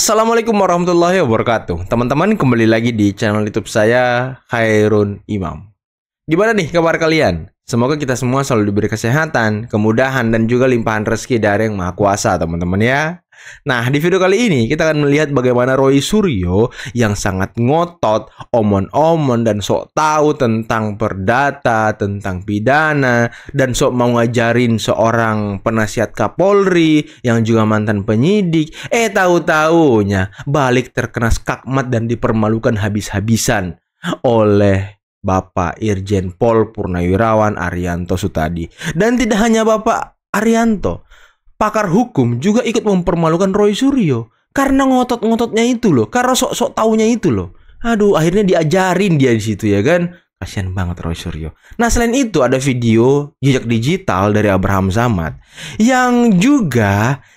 Assalamualaikum warahmatullahi wabarakatuh. Teman-teman, kembali lagi di channel YouTube saya, Khairun Imam. Gimana nih kabar kalian? Semoga kita semua selalu diberi kesehatan, kemudahan, dan juga limpahan rezeki dari Yang Maha Kuasa, teman-teman ya. Nah, di video kali ini kita akan melihat bagaimana Roy Suryo yang sangat ngotot, omon-omon, dan sok tahu tentang perdata, tentang pidana, dan sok mau ngajarin seorang penasihat Kapolri yang juga mantan penyidik. Tahu-taunya balik terkena skakmat dan dipermalukan habis-habisan oleh Bapak Irjen Pol Purnawirawan Arianto Sutadi. Dan tidak hanya Bapak Arianto, pakar hukum juga ikut mempermalukan Roy Suryo karena ngotot-ngototnya itu loh, karena sok-sok taunya itu loh. Aduh, akhirnya diajarin dia di situ ya kan. Kasian banget Roy Suryo. Nah, selain itu ada video jejak digital dari Abraham Samad yang juga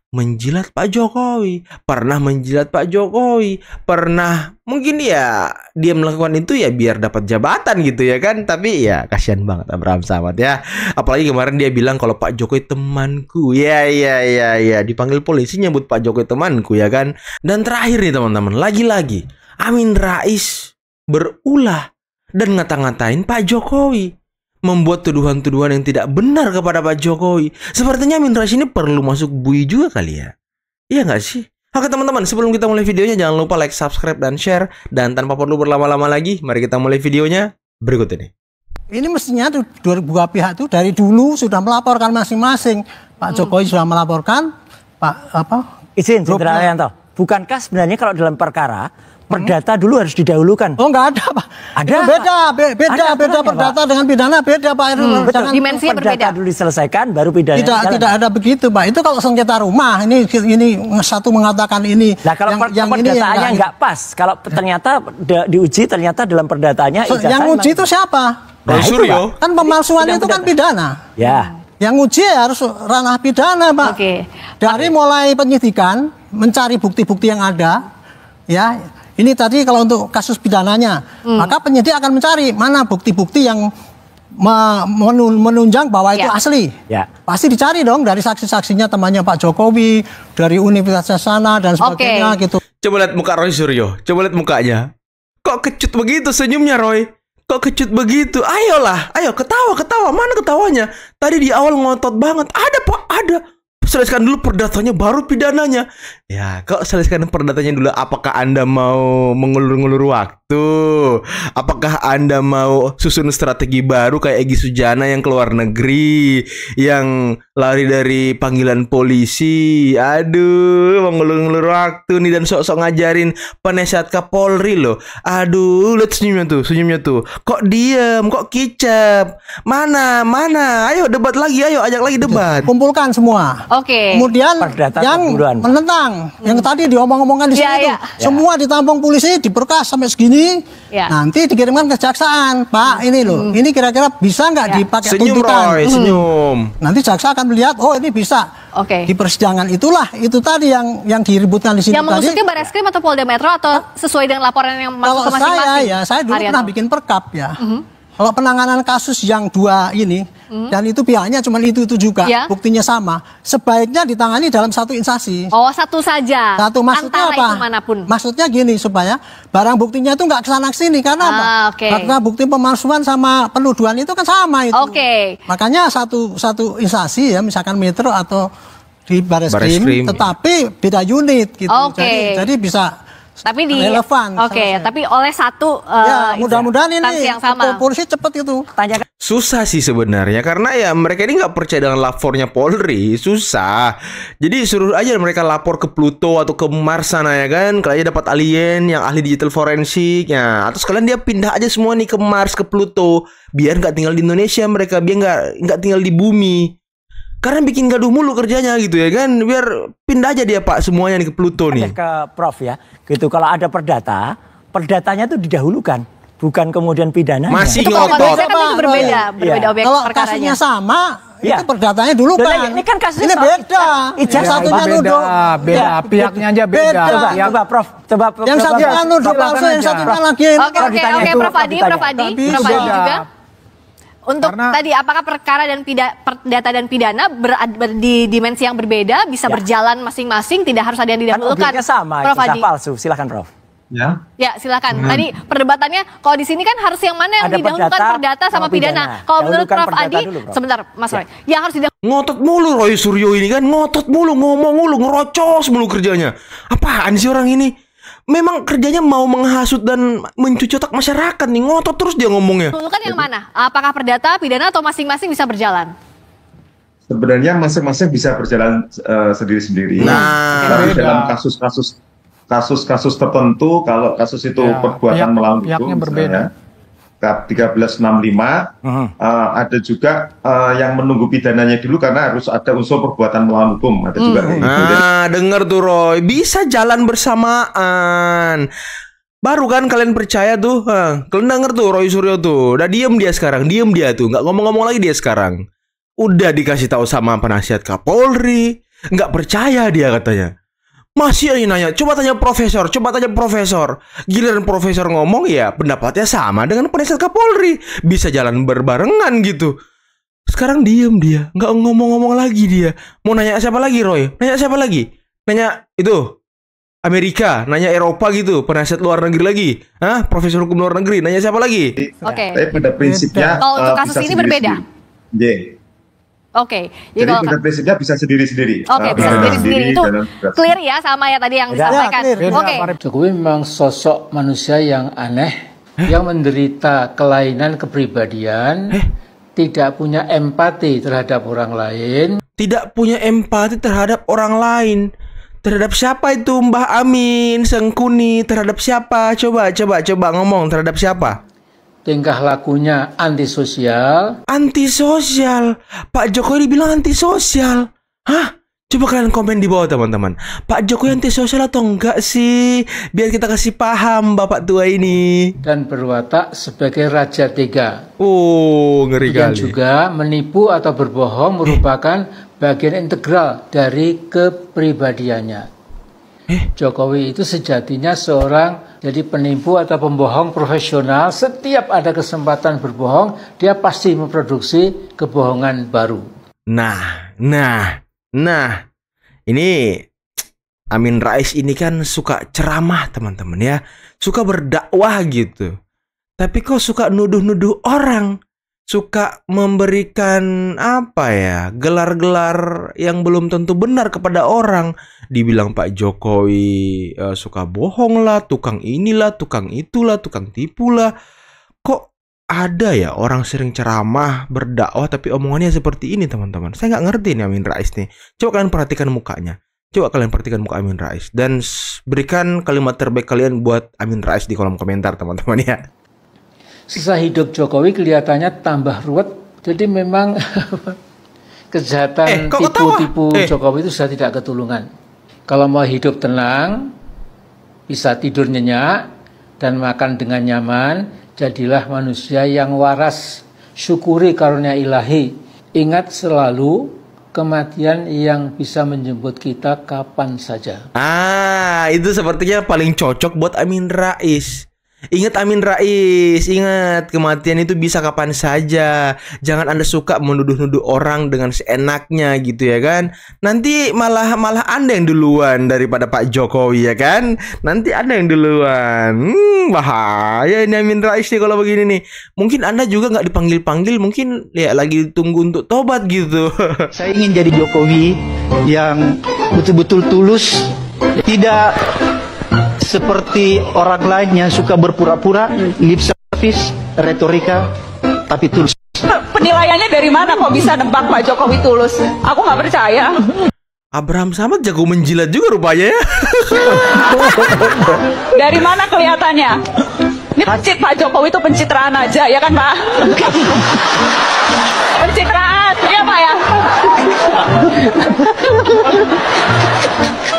menjilat Pak Jokowi, pernah menjilat Pak Jokowi, pernah mungkin ya dia melakukan itu ya biar dapat jabatan gitu ya kan. Tapi ya kasihan banget Abraham Samad ya. Apalagi kemarin dia bilang kalau Pak Jokowi temanku. Ya dipanggil polisi nyebut Pak Jokowi temanku ya kan. Dan terakhir nih teman-teman, lagi-lagi Amin Rais berulah dan ngata-ngatain Pak Jokowi, membuat tuduhan-tuduhan yang tidak benar kepada Pak Jokowi. Sepertinya Amin Rais ini perlu masuk bui juga kali ya. Iya nggak sih? Oke teman-teman, sebelum kita mulai videonya jangan lupa like, subscribe, dan share. Dan tanpa perlu berlama-lama lagi, mari kita mulai videonya berikut ini. Ini mestinya tuh dua pihak tuh dari dulu sudah melaporkan masing-masing. Pak Jokowi sudah melaporkan, Izin, Jenderal Arianto. Bukankah sebenarnya kalau dalam perkara perdata dulu harus didahulukan? Oh, nggak ada, Pak. Ada, beda perdata dengan pidana beda, Pak. Betul. Dimensinya berbeda. Dulu diselesaikan, baru pidana. Tidak ada begitu, Pak. Itu kalau sengketa rumah, ini satu mengatakan ini. Nah, kalau yang perdataannya nggak pas, kalau ternyata diuji ternyata dalam perdataannya yang uji itu siapa? Roy Suryo. Kan pemalsuan itu kan pidana. Ya. Yang uji ya harus ranah pidana, Pak. Oke. Dari mulai penyidikan, mencari bukti-bukti yang ada, ya. Ini tadi kalau untuk kasus pidananya, maka penyidik akan mencari mana bukti-bukti yang menunjang bahwa itu asli. Ya. Pasti dicari dong dari saksi-saksinya temannya Pak Jokowi, dari universitas sana dan sebagainya gitu. Coba lihat muka Roy Suryo, coba lihat mukanya. Kok kecut begitu senyumnya Roy? Kok kecut begitu? Ayolah, ayo ketawa. Mana ketawanya? Tadi di awal ngotot banget. Ada Pak, ada. Selesaikan dulu perdatanya baru pidananya. Ya, kok selesaikan perdatanya dulu. Apakah Anda mau mengulur-ngulur waktu? Apakah Anda mau susun strategi baru kayak Egy Sujana yang keluar negeri, yang lari dari panggilan polisi? Aduh, mengulur-ngulur waktu nih dan sok-sok ngajarin penasihat Kapolri loh. Aduh, lihat senyumnya tuh. Kok diem, kok kicap? Mana? Ayo debat lagi, ayo ajak lagi debat. Kumpulkan semua. Oke. Kemudian yang menentang, yang tadi diomong-omongkan di sini itu, semua ditampung polisi, diberkas sampai segini, nanti dikirimkan ke kejaksaan. Pak, ini loh, ini kira-kira bisa nggak dipakai tuntutan? Senyum. Nanti jaksa akan melihat, oh ini bisa. Di persidangan itulah, itu tadi yang diributkan di sini. Yang mengusutnya Barreskrim atau Polda Metro atau sesuai dengan laporan yang masuk ke masing-masing? Saya dulu pernah bikin perkap ya. Kalau penanganan kasus yang dua ini, dan itu pihaknya cuma itu juga, buktinya sama, sebaiknya ditangani dalam satu instansi. Oh, satu saja. Satu, maksudnya apa? Maksudnya gini, supaya barang buktinya itu nggak kesana kesini. Karena apa? Karena bukti pemalsuan sama penuduhan itu kan sama itu. Makanya satu instansi ya, misalkan Metro atau di Barreskrim, tetapi beda unit gitu. Jadi bisa relevan. Tapi oleh satu mudah-mudahan ini yang sama. Polisi cepat itu. Susah sih sebenarnya karena ya mereka ini nggak percaya dengan lapornya Polri, susah. Jadi suruh aja mereka lapor ke Pluto atau ke Mars sana ya kan, kalian dapat alien yang ahli digital forensik ya. Atau sekalian dia pindah aja semua nih ke Mars, ke Pluto, biar nggak tinggal di Indonesia mereka, biar nggak tinggal di bumi. Karena bikin gaduh mulu kerjanya gitu ya kan. Biar pindah aja dia Pak semuanya nih ke Pluto nih. Ke Prof ya. Gitu kalau ada perdatanya tuh didahulukan, bukan kemudian pidana. Masih ngotot. Kan itu berbeda objek kalau perkaranya. Kasusnya sama, itu perdatanya dulu kan. Ini kan kasusnya ini beda. Yang satunya nuduh. Beda. Pihaknya aja beda. Coba Prof. Yang satunya nuduh palsu, yang satunya lagi. Oke, Prof Adi juga. Untuk tadi apakah perkara dan perdata dan pidana di dimensi yang berbeda bisa berjalan masing-masing, tidak harus ada yang didahulukan. Kan sama, Prof. Hadi. palsu. Silakan Prof. Ya silakan. Tadi perdebatannya kalau di sini kan harus yang mana yang didahulukan, perdata sama pidana. Kalau menurut Prof. Adi, sebentar Mas Roy, yang harus ngotot mulu Roy Suryo ini kan, ngotot mulu, ngomong mulu, ngerocos mulu kerjanya. Apaan sih orang ini? Memang kerjanya mau menghasut dan mencuci otak masyarakat nih, ngotot terus dia ngomongnya. Dahulukan yang mana? Apakah perdata, pidana, atau masing-masing bisa berjalan? Sebenarnya masing-masing bisa berjalan sendiri-sendiri. Tapi dalam kasus-kasus tertentu, kalau kasus itu perbuatan melawan hukum, misalnya 1365, ada juga yang menunggu pidananya dulu karena harus ada unsur perbuatan melawan hukum. Ada juga. Dengar tuh Roy, bisa jalan bersamaan. Baru kan kalian percaya tuh, kalian denger tuh Roy Suryo tuh, udah diem dia sekarang, diem dia tuh, nggak ngomong-ngomong lagi dia sekarang. Udah dikasih tahu sama penasihat Kapolri, nggak percaya dia katanya. Masih aja nanya, coba tanya profesor. Giliran profesor ngomong ya pendapatnya sama dengan penasihat Kapolri. Bisa jalan berbarengan gitu. Sekarang diem dia, nggak ngomong-ngomong lagi dia. Mau nanya siapa lagi Roy? Nanya siapa lagi? Nanya itu Amerika, nanya Eropa gitu, penasihat luar negeri lagi. Profesor hukum luar negeri, nanya siapa lagi? Tapi pada prinsipnya kalau untuk kasus ini berbeda. Jadi pada prinsipnya bisa sendiri-sendiri. Bisa sendiri-sendiri. Itu clear ya sama ya tadi yang disampaikan. Jokowi memang sosok manusia yang aneh, yang menderita kelainan kepribadian, tidak punya empati terhadap orang lain. Tidak punya empati terhadap orang lain. Terhadap siapa itu Mbah Amin Sengkuni? Terhadap siapa? Coba ngomong, terhadap siapa? Tingkah lakunya antisosial. Antisosial? Pak Jokowi dibilang antisosial? Hah? Coba kalian komen di bawah teman-teman. Pak Jokowi antisosial atau enggak sih? Biar kita kasih paham Bapak tua ini. Dan berwatak sebagai raja tega. Ngeri kali. Dan juga menipu atau berbohong merupakan bagian integral dari kepribadiannya. Jokowi itu sejatinya seorang jadi penipu atau pembohong profesional. Setiap ada kesempatan berbohong, dia pasti memproduksi kebohongan baru. Nah, ini Amin Rais ini kan suka ceramah teman-teman ya, suka berdakwah gitu. Tapi kok suka nuduh-nuduh orang, suka memberikan gelar-gelar yang belum tentu benar kepada orang. Dibilang Pak Jokowi suka bohong lah, tukang inilah, tukang itulah, tukang tipu lah. Kok ada ya orang sering ceramah, berdakwah tapi omongannya seperti ini teman-teman. Saya nggak ngerti nih Amin Rais nih. Coba kalian perhatikan mukanya. Coba kalian perhatikan muka Amin Rais. Dan berikan kalimat terbaik kalian buat Amin Rais di kolom komentar teman-teman ya. Sisa hidup Jokowi kelihatannya tambah ruwet. Jadi memang kejahatan tipu-tipu Jokowi itu sudah tidak ketulungan. Kalau mau hidup tenang, bisa tidur nyenyak, dan makan dengan nyaman, jadilah manusia yang waras. Syukuri karunia ilahi. Ingat selalu kematian yang bisa menjemput kita kapan saja. Itu sepertinya paling cocok buat Amin Rais. Ingat Amin Rais, ingat kematian itu bisa kapan saja. Jangan Anda suka menuduh-nuduh orang dengan seenaknya gitu ya kan. Nanti malah Anda yang duluan daripada Pak Jokowi ya kan. Nanti Anda yang duluan. Bahaya ini Amin Rais nih kalau begini nih. Mungkin Anda juga nggak dipanggil-panggil, mungkin ya lagi tunggu untuk tobat gitu. Saya ingin jadi Jokowi yang betul-betul tulus, tidak seperti orang lain yang suka berpura-pura, lip service, retorika, tapi tulus. Penilaiannya dari mana kok bisa nebak Pak Jokowi tulus? Aku nggak percaya. Abraham Samad jago menjilat juga rupanya ya. Dari mana kelihatannya? Ini Pak Jokowi itu pencitraan aja, ya kan Pak? Pencitraan, ya Pak ya?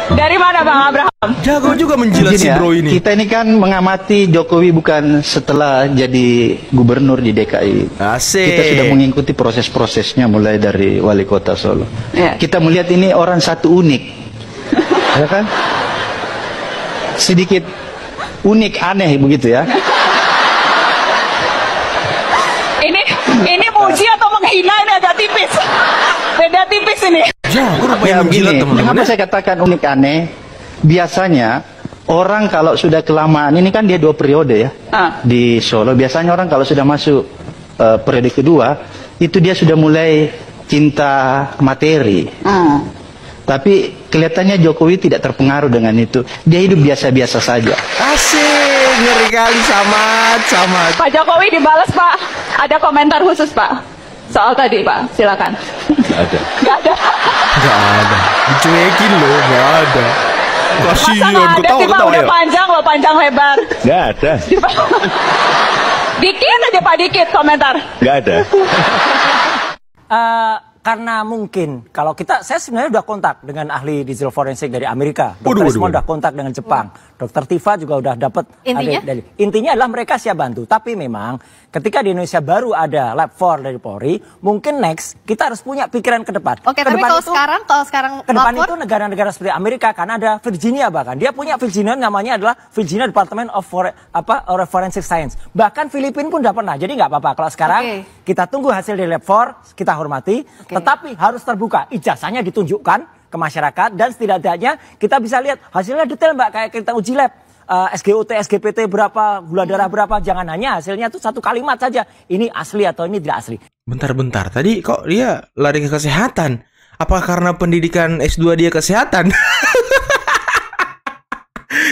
Dari mana Bang Abraham? Jago juga menjilat si bro ini. Kita ini kan mengamati Jokowi bukan setelah jadi gubernur di DKI. Asik. Kita sudah mengikuti proses-prosesnya mulai dari wali kota Solo. Kita melihat ini orang satu unik. Ya kan? Sedikit unik, aneh begitu ya. Ini sini. Ya, begini, kenapa saya katakan unik aneh? Biasanya orang kalau sudah kelamaan, ini kan dia 2 periode ya di Solo. Biasanya orang kalau sudah masuk periode kedua, itu dia sudah mulai cinta materi. Tapi kelihatannya Jokowi tidak terpengaruh dengan itu. Dia hidup biasa-biasa saja. Asik, ngeri kali, sama. Pak Jokowi dibalas, Pak. Ada komentar khusus, Pak, soal tadi, Pak. Silakan. Nggak ada. Dicuekin loh, nggak ada. Kasihan, ketawa udah ya. panjang lebar. Nggak ada. Dikit aja Pak, dikit komentar. Nggak ada. Karena mungkin kalau saya sebenarnya udah kontak dengan ahli digital forensik dari Amerika. Dr. Desmond udah kontak dengan Jepang. Dr. Tifa juga udah dapat. Intinya adalah mereka siap bantu. Tapi memang ketika di Indonesia baru ada Lab 4 dari Polri, mungkin next kita harus punya pikiran ke depan. Oke, tapi kalau sekarang ke depan itu negara-negara seperti Amerika, Kanada, Virginia bahkan. Dia punya Virginia, namanya adalah Virginia Department of Forensic Science. Bahkan Filipina pun udah pernah. Jadi nggak apa-apa kalau sekarang kita tunggu hasil dari Lab 4, kita hormati. Tetapi harus terbuka, ijazahnya ditunjukkan ke masyarakat dan setidaknya kita bisa lihat hasilnya detail, Mbak, kayak kita uji lab. SGOT, SGPT berapa, gula darah berapa, jangan hanya hasilnya itu 1 kalimat saja. Ini asli atau ini tidak asli. Bentar, tadi kok dia lari ke kesehatan? Apa karena pendidikan S2 dia kesehatan?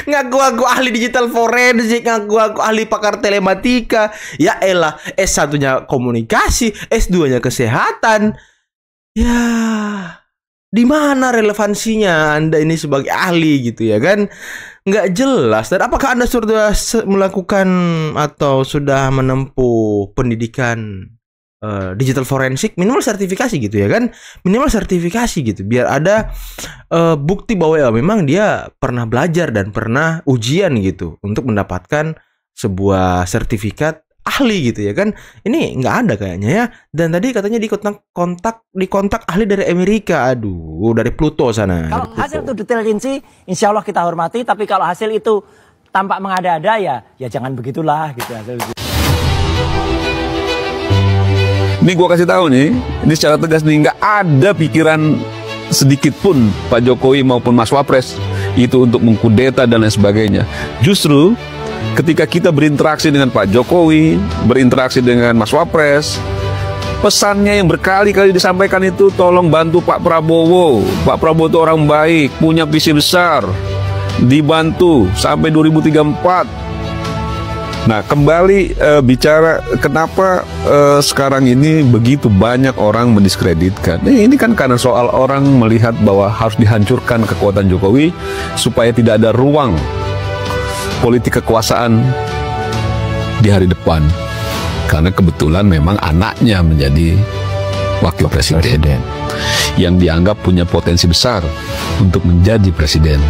Ngaku-ngaku ahli digital forensik, ngaku-ngaku ahli pakar telematika. Ya elah, S1-nya komunikasi, S2-nya kesehatan. Ya, di mana relevansinya Anda ini sebagai ahli gitu ya kan? Nggak jelas. Dan apakah Anda sudah melakukan atau sudah menempuh pendidikan digital forensik, minimal sertifikasi gitu ya kan? Minimal sertifikasi gitu, biar ada bukti bahwa ya memang dia pernah belajar dan pernah ujian gitu untuk mendapatkan sebuah sertifikat ahli gitu ya kan. Ini nggak ada kayaknya ya. Dan tadi katanya di kontak ahli dari Amerika. Aduh, dari Pluto sana. Kalau hasil itu detail rinci, insya Allah kita hormati. Tapi kalau hasil itu tampak mengada-ada ya jangan begitulah gitu hasil itu. Ini gue kasih tahu nih, ini secara tegas nih, nggak ada pikiran sedikit pun Pak Jokowi maupun Mas Wapres itu untuk mengkudeta dan lain sebagainya. Justru ketika kita berinteraksi dengan Pak Jokowi, berinteraksi dengan Mas Wapres, pesannya yang berkali-kali disampaikan itu tolong bantu Pak Prabowo. Pak Prabowo itu orang baik, punya visi besar, dibantu sampai 2034. Nah, kembali bicara kenapa sekarang ini begitu banyak orang mendiskreditkan. Ini kan karena soal orang melihat bahwa harus dihancurkan kekuatan Jokowi supaya tidak ada ruang politik kekuasaan di hari depan. Karena kebetulan memang anaknya menjadi wakil presiden yang dianggap punya potensi besar untuk menjadi presiden.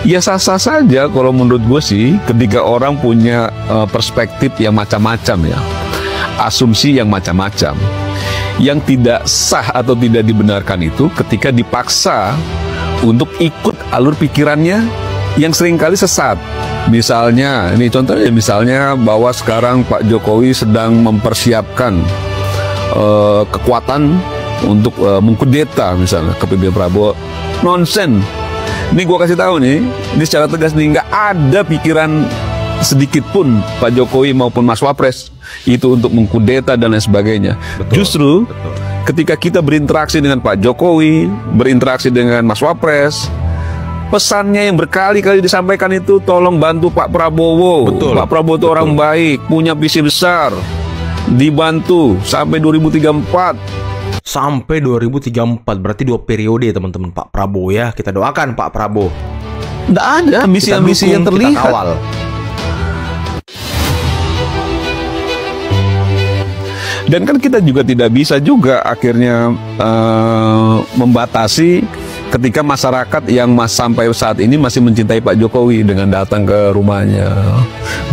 Ya sah-sah saja kalau menurut gue sih, ketika orang punya perspektif yang macam-macam ya, asumsi yang macam-macam. Yang tidak sah atau tidak dibenarkan itu ketika dipaksa untuk ikut alur pikirannya yang seringkali sesat. Misalnya, ini contohnya misalnya bahwa sekarang Pak Jokowi sedang mempersiapkan kekuatan untuk mengkudeta misalnya kepemimpinan Prabowo. Nonsen. Ini gue kasih tahu nih, ini secara tegas nih, nggak ada pikiran sedikit pun Pak Jokowi maupun Mas Wapres itu untuk mengkudeta dan lain sebagainya. Justru ketika kita berinteraksi dengan Pak Jokowi, berinteraksi dengan Mas Wapres, pesannya yang berkali-kali disampaikan itu tolong bantu Pak Prabowo. Pak Prabowo itu orang baik, punya visi besar, dibantu sampai 2034. Sampai 2034, berarti 2 periode teman-teman Pak Prabowo ya. Kita doakan Pak Prabowo. Nggak ada ambisi-ambisi yang terlihat. Kita kawal. Dan kan kita juga tidak bisa juga akhirnya membatasi ketika masyarakat yang sampai saat ini masih mencintai Pak Jokowi dengan datang ke rumahnya,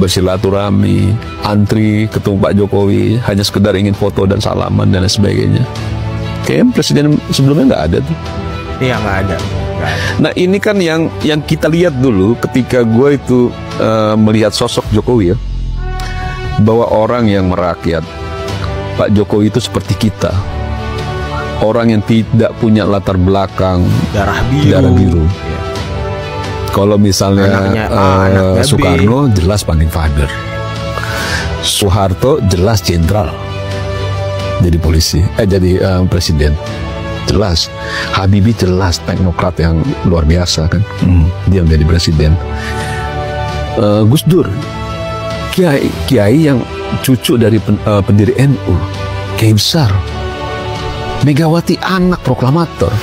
bersilaturahmi, antri ketemu Pak Jokowi, hanya sekedar ingin foto dan salaman dan lain sebagainya. Kayaknya presiden sebelumnya nggak ada tuh. Iya, nggak ada. Nah ini kan yang kita lihat dulu ketika gue itu melihat sosok Jokowi ya, bahwa orang yang merakyat, Pak Jokowi itu seperti kita. orang yang tidak punya latar belakang darah biru. Ya. Kalau misalnya Soekarno jelas founding father, Soeharto jelas jenderal, jadi polisi, jadi presiden, jelas. Habibie jelas teknokrat yang luar biasa kan, dia menjadi presiden. Gus Dur, kiai yang cucu dari pendiri NU, kiai besar. Megawati anak proklamator.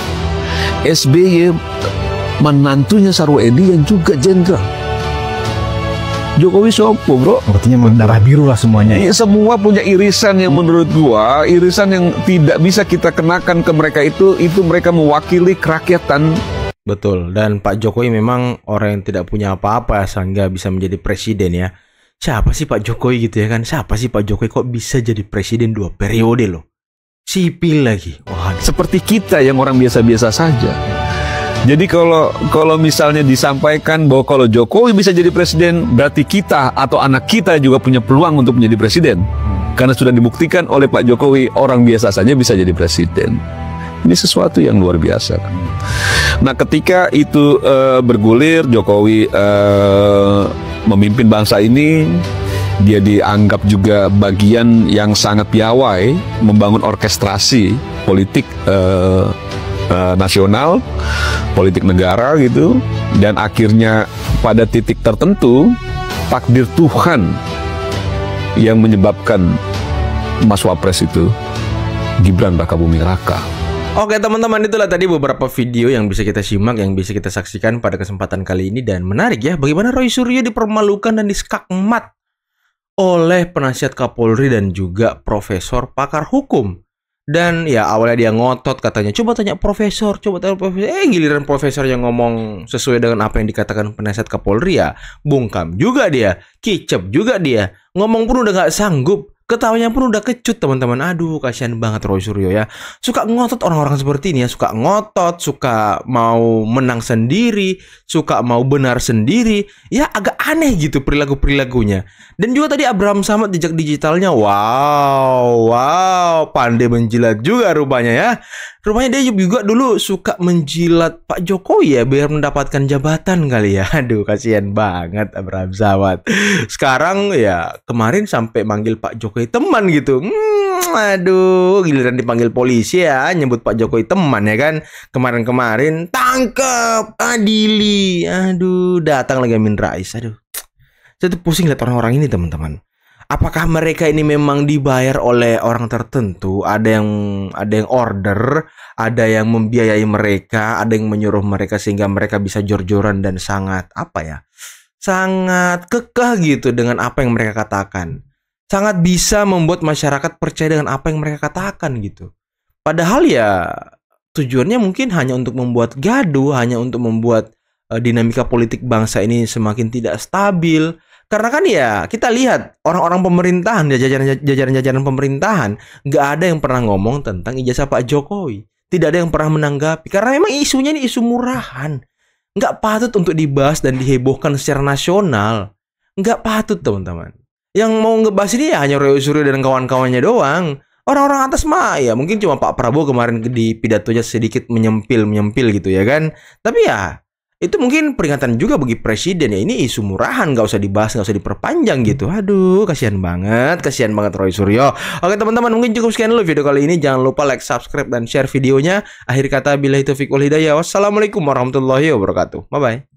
SBY menantunya Sarwoedi yang juga jenderal. Jokowi sopo, bro? Artinya darah biru lah semuanya. Semua punya irisan yang menurut gua, irisan yang tidak bisa kita kenakan ke mereka itu mereka mewakili kerakyatan. Betul, dan Pak Jokowi memang orang yang tidak punya apa-apa sehingga bisa menjadi presiden ya. Siapa sih Pak Jokowi gitu ya kan? Siapa sih Pak Jokowi kok bisa jadi presiden 2 periode loh? Sipil lagi. Wah, seperti kita yang orang biasa-biasa saja. Jadi kalau misalnya disampaikan bahwa kalau Jokowi bisa jadi presiden, berarti kita atau anak kita juga punya peluang untuk menjadi presiden. Karena sudah dibuktikan oleh Pak Jokowi, orang biasa saja bisa jadi presiden. Ini sesuatu yang luar biasa. Nah, ketika itu bergulir, Jokowi memimpin bangsa ini, dia dianggap juga bagian yang sangat piawai membangun orkestrasi politik nasional, politik negara gitu. Dan akhirnya pada titik tertentu takdir Tuhan yang menyebabkan Mas Wapres itu Gibran Rakabuming Raka. Oke teman-teman, itulah tadi beberapa video yang bisa kita simak, yang bisa kita saksikan pada kesempatan kali ini. Dan menarik ya, bagaimana Roy Suryo dipermalukan dan diskakmat oleh penasihat Kapolri dan juga profesor pakar hukum. Dan ya awalnya dia ngotot katanya, coba tanya profesor, giliran profesor yang ngomong sesuai dengan apa yang dikatakan penasihat Kapolri ya bungkam juga dia, kicep juga dia, ngomong pun udah gak sanggup, ketawanya pun udah kecut teman-teman. Aduh kasihan banget Roy Suryo ya. Suka ngotot orang-orang seperti ini ya, suka ngotot, suka mau menang sendiri, suka mau benar sendiri. Ya agak aneh gitu perilaku-perilakunya. Dan juga tadi Abraham Samad jejak digitalnya, wow, pandai menjilat juga rupanya ya. Rupanya dia juga dulu suka menjilat Pak Jokowi ya, biar mendapatkan jabatan kali ya. Aduh kasihan banget Abraham Samad. Sekarang ya kemarin sampai manggil Pak Jokowi teman gitu. Aduh, giliran dipanggil polisi ya nyebut Pak Jokowi teman ya kan. Kemarin-kemarin tangkap, adili. Aduh, datang lagi Amin Rais. Aduh, saya tuh pusing lihat orang-orang ini teman-teman. Apakah mereka ini memang dibayar oleh orang tertentu? Ada yang order, ada yang membiayai mereka, ada yang menyuruh mereka sehingga mereka bisa jor-joran dan sangat sangat kekeh gitu dengan apa yang mereka katakan. Sangat bisa membuat masyarakat percaya dengan apa yang mereka katakan gitu. Padahal ya tujuannya mungkin hanya untuk membuat gaduh, hanya untuk membuat dinamika politik bangsa ini semakin tidak stabil. Karena kan ya kita lihat orang-orang pemerintahan, jajaran-jajaran pemerintahan, nggak ada yang pernah ngomong tentang ijazah Pak Jokowi. Tidak ada yang pernah menanggapi. Karena memang isunya ini isu murahan. Nggak patut untuk dibahas dan dihebohkan secara nasional. Nggak patut teman-teman. Yang mau ngebahas ini ya hanya Roy Suryo dan kawan-kawannya doang. Orang-orang atas mah ya mungkin cuma Pak Prabowo kemarin di pidatonya sedikit menyempil gitu ya kan. Tapi ya itu mungkin peringatan juga bagi presiden ya, ini isu murahan, nggak usah dibahas, nggak usah diperpanjang gitu. Aduh kasihan banget Roy Suryo. Oke teman-teman, mungkin cukup sekian dulu video kali ini. Jangan lupa like, subscribe, dan share videonya. Akhir kata billahi taufiq wal hidayah. Wassalamualaikum warahmatullahi wabarakatuh. Bye bye.